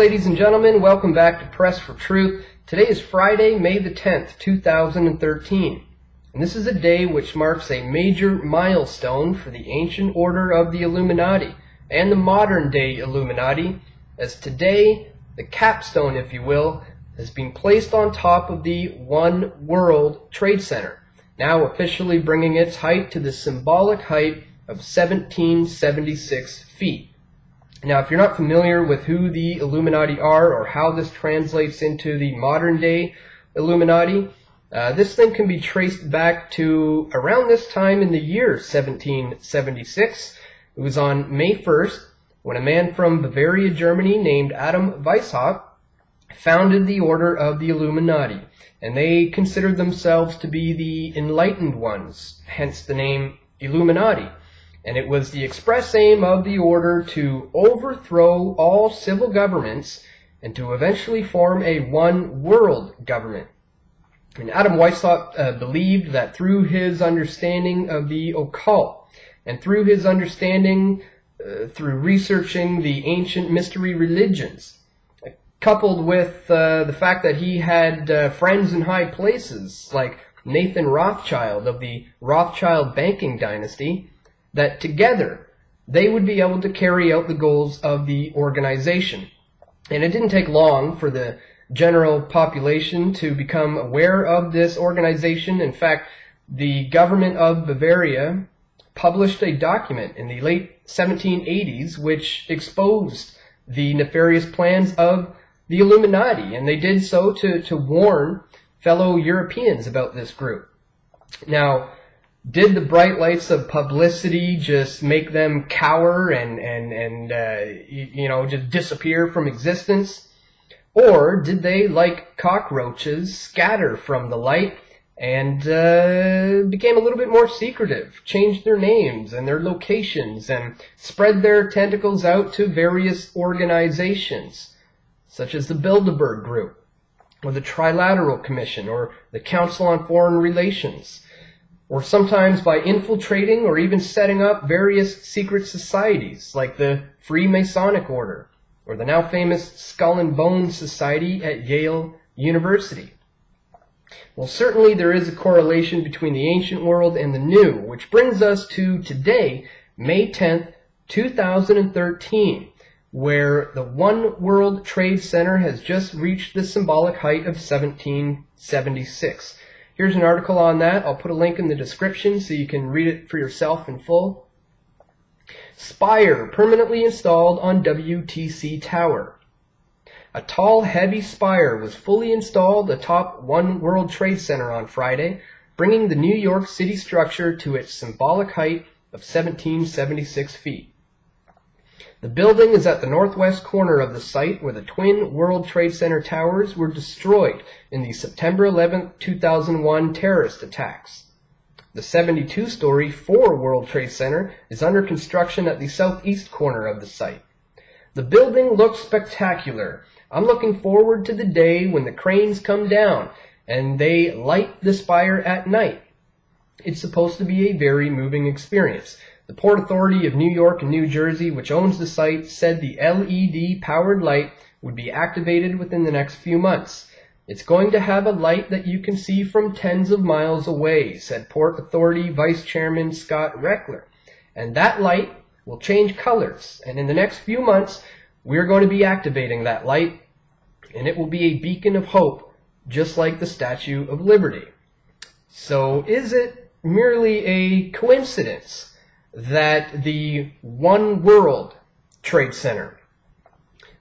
ladies and gentlemen. Welcome back to Press for Truth. Today is Friday, May the 10th, 2013. And this is a day which marks a major milestone for the ancient order of the Illuminati and the modern-day Illuminati, as today, the capstone, if you will, has been placed on top of the One World Trade Center, now officially bringing its height to the symbolic height of 1776 feet. Now, if you're not familiar with who the Illuminati are or how this translates into the modern-day Illuminati, this thing can be traced back to around this time in the year 1776. It was on May 1st when a man from Bavaria, Germany named Adam Weishaupt founded the Order of the Illuminati, and they considered themselves to be the enlightened ones, hence the name Illuminati. And it was the express aim of the order to overthrow all civil governments and to eventually form a one world government. And Adam Weishaupt believed that through his understanding of the occult and through his understanding through researching the ancient mystery religions, coupled with the fact that he had friends in high places like Nathan Rothschild of the Rothschild banking dynasty, that together they would be able to carry out the goals of the organization. And it didn't take long for the general population to become aware of this organization. In fact, the government of Bavaria published a document in the late 1780s which exposed the nefarious plans of the Illuminati, and they did so to warn fellow Europeans about this group. Now, did the bright lights of publicity just make them cower and just disappear from existence? Or did they, like cockroaches, scatter from the light and became a little bit more secretive, changed their names and their locations, and spread their tentacles out to various organizations, such as the Bilderberg Group, or the Trilateral Commission, or the Council on Foreign Relations, or sometimes by infiltrating or even setting up various secret societies like the Freemasonic Order or the now famous Skull and Bones Society at Yale University. Well, certainly there is a correlation between the ancient world and the new, which brings us to today, May 10th, 2013, where the One World Trade Center has just reached the symbolic height of 1776. Here's an article on that. I'll put a link in the description so you can read it for yourself in full. Spire permanently installed on WTC Tower. A tall, heavy spire was fully installed atop One World Trade Center on Friday, bringing the New York City structure to its symbolic height of 1776 feet. The building is at the northwest corner of the site where the twin World Trade Center towers were destroyed in the September 11, 2001 terrorist attacks. The 72-story 4 World Trade Center is under construction at the southeast corner of the site. The building looks spectacular. I'm looking forward to the day when the cranes come down and they light the spire at night. It's supposed to be a very moving experience. The Port Authority of New York and New Jersey, which owns the site, said the LED-powered light would be activated within the next few months. It's going to have a light that you can see from tens of miles away, said Port Authority Vice Chairman Scott Reckler. And that light will change colors, and in the next few months, we're going to be activating that light, and it will be a beacon of hope, just like the Statue of Liberty. So is it merely a coincidence that the One World Trade Center,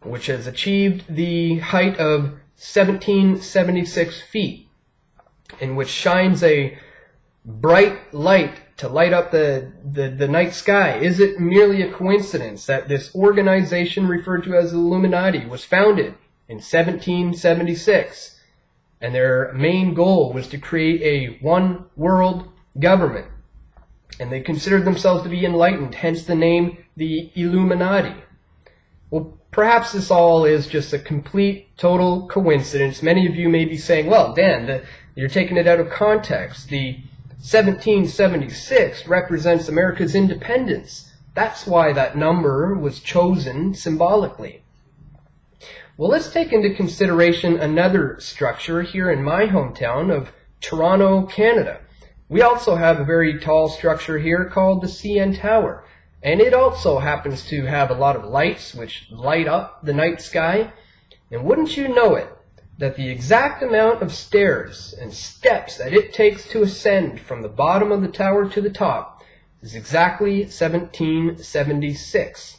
which has achieved the height of 1776 feet, and which shines a bright light to light up the night sky, is it merely a coincidence that this organization referred to as the Illuminati was founded in 1776, and their main goal was to create a one world government? And they considered themselves to be enlightened, hence the name the Illuminati. Well, perhaps this all is just a complete, total coincidence. Many of you may be saying, well, Dan, you're taking it out of context. The 1776 represents America's independence. That's why that number was chosen symbolically. Well, let's take into consideration another structure here in my hometown of Toronto, Canada. We also have a very tall structure here called the CN Tower, and it also happens to have a lot of lights which light up the night sky. And wouldn't you know it, that the exact amount of stairs and steps that it takes to ascend from the bottom of the tower to the top is exactly 1776.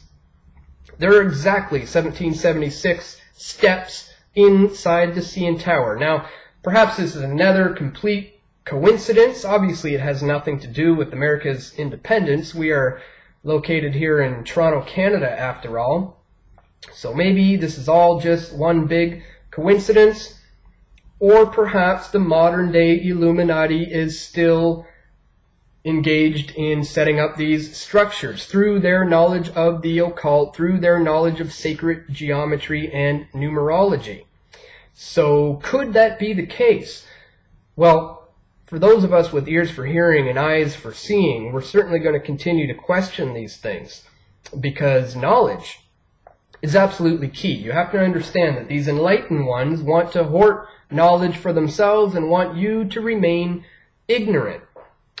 There are exactly 1776 steps inside the CN Tower. Now, perhaps this is another complete coincidence. Obviously, it has nothing to do with America's independence. We are located here in Toronto, Canada, after all. So maybe this is all just one big coincidence, or perhaps the modern day Illuminati is still engaged in setting up these structures through their knowledge of the occult, through their knowledge of sacred geometry and numerology. So could that be the case? Well, for those of us with ears for hearing and eyes for seeing, we're certainly going to continue to question these things, because knowledge is absolutely key. You have to understand that these enlightened ones want to hoard knowledge for themselves and want you to remain ignorant,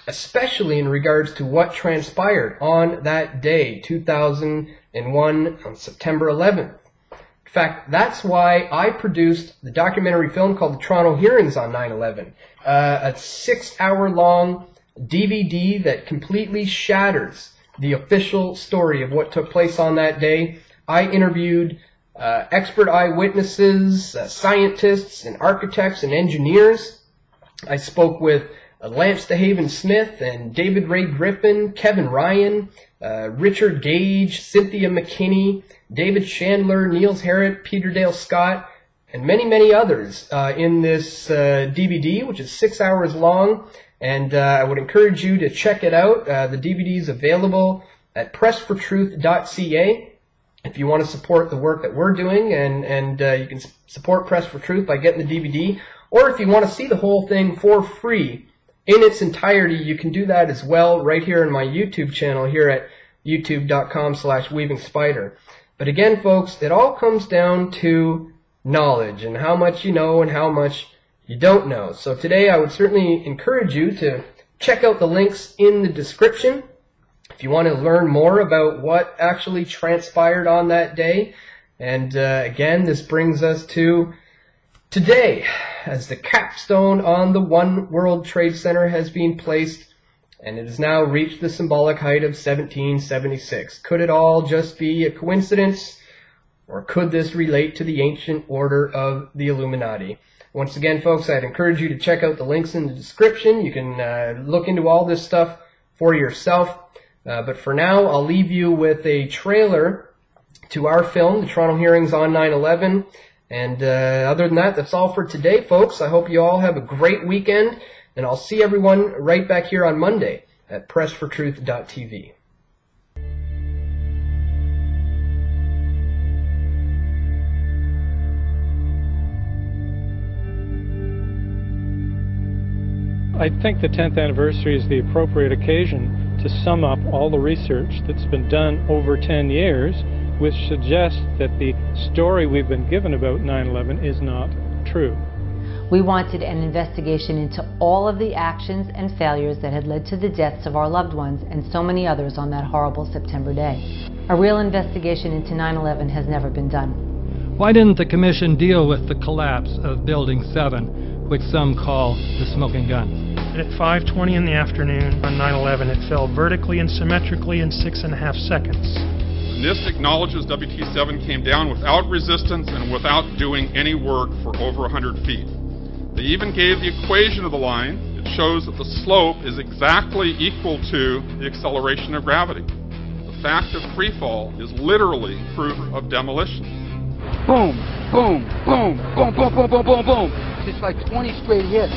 especially in regards to what transpired on that day, 2001, on September 11th. In fact, that's why I produced the documentary film called The Toronto Hearings on 9/11, a 6-hour-long DVD that completely shatters the official story of what took place on that day. I interviewed expert eyewitnesses, scientists, and architects and engineers. I spoke with Lance DeHaven Smith and David Ray Griffin, Kevin Ryan, Richard Gage, Cynthia McKinney, David Chandler, Niels Harrod, Peter Dale Scott, and many, many others in this DVD, which is 6 hours long. And I would encourage you to check it out. The DVD is available at pressfortruth.ca. If you want to support the work that we're doing, and you can support Press for Truth by getting the DVD, or if you want to see the whole thing for free in its entirety, you can do that as well right here in my YouTube channel here at youtube.com/weavingspider. But again, folks, it all comes down to knowledge and how much you know and how much you don't know. So today I would certainly encourage you to check out the links in the description if you want to learn more about what actually transpired on that day. And again, this brings us to today, as the capstone on the One World Trade Center has been placed, and it has now reached the symbolic height of 1776. Could it all just be a coincidence, or could this relate to the ancient order of the Illuminati? Once again, folks, I'd encourage you to check out the links in the description. You can look into all this stuff for yourself. But for now, I'll leave you with a trailer to our film, The Toronto Hearings on 9/11. And other than that, that's all for today, folks. I hope you all have a great weekend, and I'll see everyone right back here on Monday at pressfortruth.tv. I think the 10th anniversary is the appropriate occasion to sum up all the research that's been done over 10 years, which suggests that the story we've been given about 9/11 is not true. We wanted an investigation into all of the actions and failures that had led to the deaths of our loved ones and so many others on that horrible September day. A real investigation into 9/11 has never been done. Why didn't the Commission deal with the collapse of Building 7, which some call the smoking gun? At 5:20 in the afternoon on 9/11, it fell vertically and symmetrically in 6.5 seconds. NIST acknowledges WT7 came down without resistance and without doing any work for over 100 feet. They even gave the equation of the line. It shows that the slope is exactly equal to the acceleration of gravity. The fact of free fall is literally proof of demolition. Boom, boom, boom, boom, boom, boom, boom, boom, boom. Just like 20 straight hits.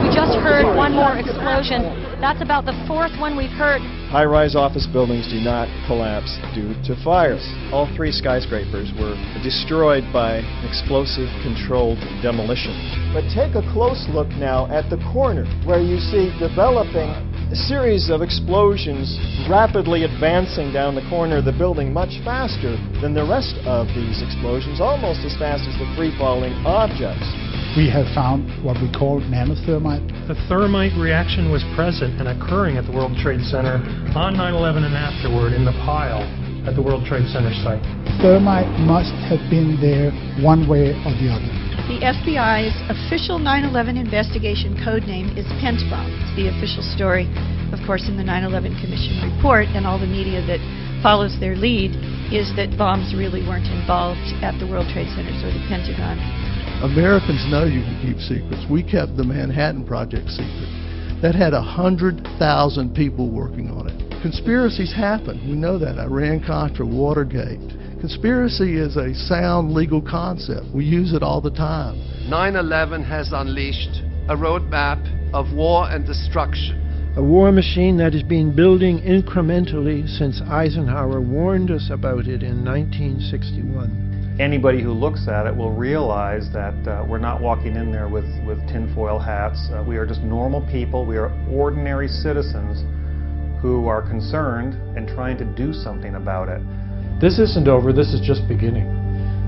We just heard one more explosion. That's about the fourth one we've heard. High-rise office buildings do not collapse due to fires. All 3 skyscrapers were destroyed by explosive-controlled demolition. But take a close look now at the corner where you see developing A series of explosions rapidly advancing down the corner of the building much faster than the rest of these explosions, almost as fast as the free-falling objects. We have found what we call nanothermite. The thermite reaction was present and occurring at the World Trade Center on 9/11 and afterward in the pile at the World Trade Center site. Thermite must have been there one way or the other. The FBI's official 9/11 investigation code name is Pentbomb. It's the official story, of course, in the 9/11 Commission report, and all the media that follows their lead is that bombs really weren't involved at the World Trade Centers or the Pentagon. Americans know you can keep secrets. We kept the Manhattan Project secret. That had 100,000 people working on it. Conspiracies happen. We know that. Iran-Contra, Watergate. Conspiracy is a sound legal concept. We use it all the time. 9/11 has unleashed a roadmap of war and destruction. A war machine that has been building incrementally since Eisenhower warned us about it in 1961. Anybody who looks at it will realize that we're not walking in there with tinfoil hats. We are just normal people. We are ordinary citizens who are concerned and trying to do something about it. This isn't over, this is just beginning.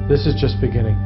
This is just beginning.